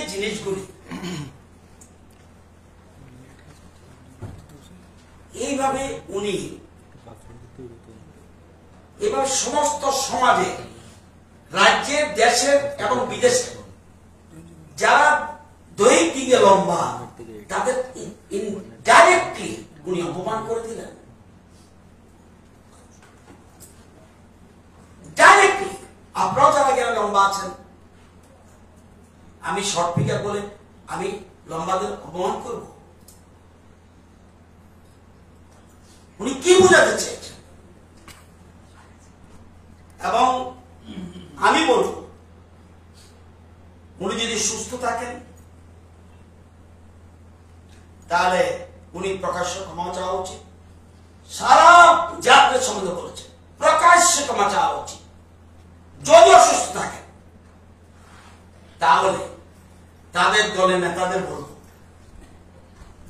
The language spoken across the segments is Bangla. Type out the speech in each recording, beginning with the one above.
যে জিনিসগুলি এইভাবে উনি এবার সমস্ত সমাজে, রাজ্যের, দেশের এবং বিদেশে যারা দৈহিক দিকে লম্বা তাদের ডাইরেক্টলি উনি অপমান করে দিলেন। ডাইরেক্টলি আপনারাও যারা গেলে লম্বা আছেন, আমি শর্ট ফিগার বলে আমি লম্বাদের অপমান করব? উনি কি বোঝাতে চেয়েছেন? এবং আমি বলব, উনি যদি সুস্থ থাকেন তাহলে উনি প্রকাশ্য ক্ষমা চাওয়া উচিত। সারা জাতির সম্বন্ধে বলেছেন প্রকাশ্যে ক্ষমা চাওয়া উচিত। যদি অসুস্থ থাকেন তাহলে তাদের দলের নেতাদের বলব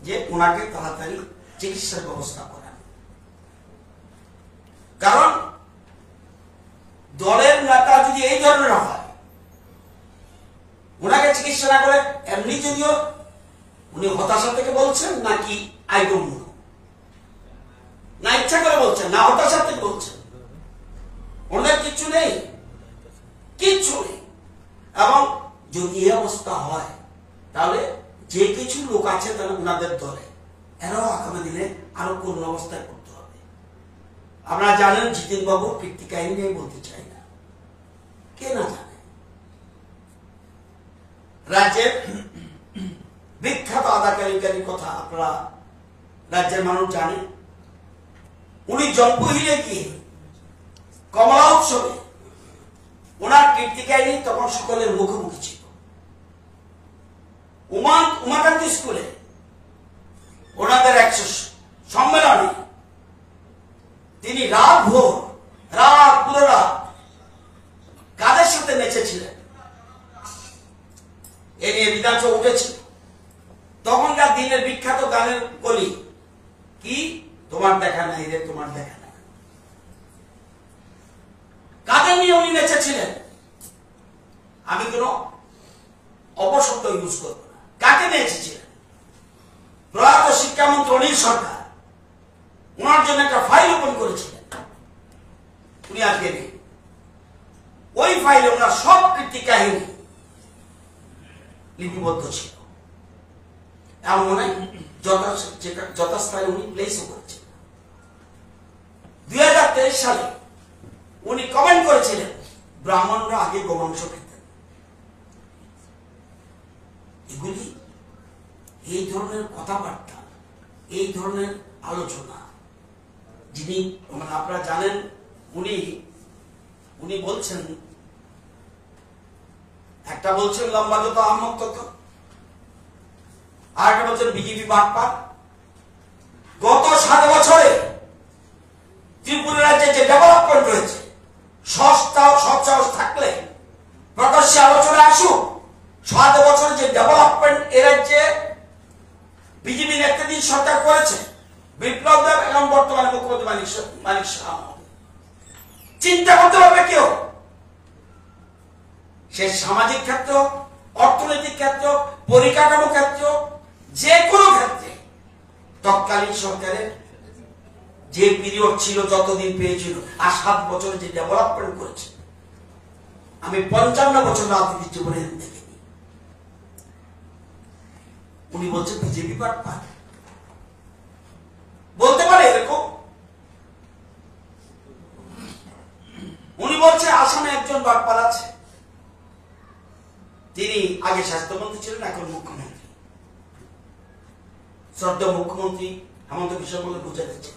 যে ওনাকে তাড়াতাড়ি চিকিৎসার ব্যবস্থা করেন। কারণ দলের নেতা যদি এই ধরনের হয়, ওনাকে চিকিৎসা না করে এমনি, যদিও উনি হতাশা থেকে বলছেন নাকি আই ডোন্ট নো, না ইচ্ছা করে বলছেন না হতাশা থেকে বলছেন, ওনাদের কিচ্ছু নেই, কিচ্ছু নেই। এবং যদি এই অবস্থা হয় তাহলে যে কিছু লোক আছে তাহলে ওনাদের দলে এরাও আগামী দিনে আরো করুণ অবস্থায় পড়তে হবে। আপনারা জানেন জিতেন বাবুর কীর্তি কাহিনী নিয়ে বলতে চাই না, কে না জানে। রাজ্যের বিখ্যাত আদাকারিকারীর কথা আপনারা রাজ্যের মানুষ জানে। উনি জম্পুহিলে গিয়ে কমলা উৎসবে ওনার কীর্তি কাহিনী তখন সকলের মুখোমুখি ছিল। উমাকান্ত স্কুলে ওনাদের এক সম্মেলনে তিনি পুরো রাত কাদের সাথে নেচেছিলেন, এ নিয়ে বিধানসভা উঠেছিল। তখনকার দিনের বিখ্যাত গানের কলি কি, তোমার দেখা নাই রে, তোমার দেখা নাই। কাদের নিয়ে উনি নেচেছিলেন? আমি কোন অপশব্দ ইউজ করব না। কাকে নেচেছিলেন? প্রয়াত শিক্ষামন্ত্রী অনিল সরকার ওনার জন্য একটা ফাইল ওপেন করেছিলেন, উনি আজকে নেই। ওই ফাইলে ওনার সব কীর্তি কাহিনী লিপিবদ্ধ ছিল। এমন মনে হয় যথাস্থানে উনি প্লেসও করেছেন। 2023 সালে উনি কমেন্ট করেছিলেন ব্রাহ্মণরা আগে গোমাংস খেতেন। এগুলি, এই ধরনের কথাবার্তা, এই ধরনের আলোচনা, যিনি আপনারা জানেন উনি বলছেন, একটা বলছেন লম্বা যত আহমদ তত, আর একটা বলছেন বিজেপি বাটপার। গত 7 বছরে ত্রিপুরা রাজ্যে যে ডেভেলপমেন্ট হয়েছে, সৎসাহস থাকলে প্রকাশ্যে আলোচনা আসুক। 7 বছরে যে ডেভেলপমেন্ট এ রাজ্যে বিজেপি নেতৃত্বাধীন সরকার করেছে, বিপ্লব দেব এবং বর্তমানে মুখ্যমন্ত্রী মানিক শাহ, চিন্তা করতে পারবে কেউ? সে সামাজিক ক্ষেত্র, অর্থনৈতিক ক্ষেত্র, পরিকাঠামো ক্ষেত্র, যে কোনো ক্ষেত্রে তৎকালীন সরকারের যে পিরিয়ড ছিল, যতদিন পেয়েছিল, আর 7 বছরে যে ডেভেলপমেন্ট করেছে, আমি 55 বছর রাজনীতির জীবনে দেখিনি। উনি বলছেন বিজেপি বাটপার, বলতে পারে এরকম? উনি বলছে আসামে একজন বাটপার আছে, তিনি আগে স্বাস্থ্যমন্ত্রী ছিলেন, এখন মুখ্যমন্ত্রী। শ্রদ্ধেয় মুখ্যমন্ত্রী হেমন্ত বিশ্ব বলে বোঝা যাচ্ছে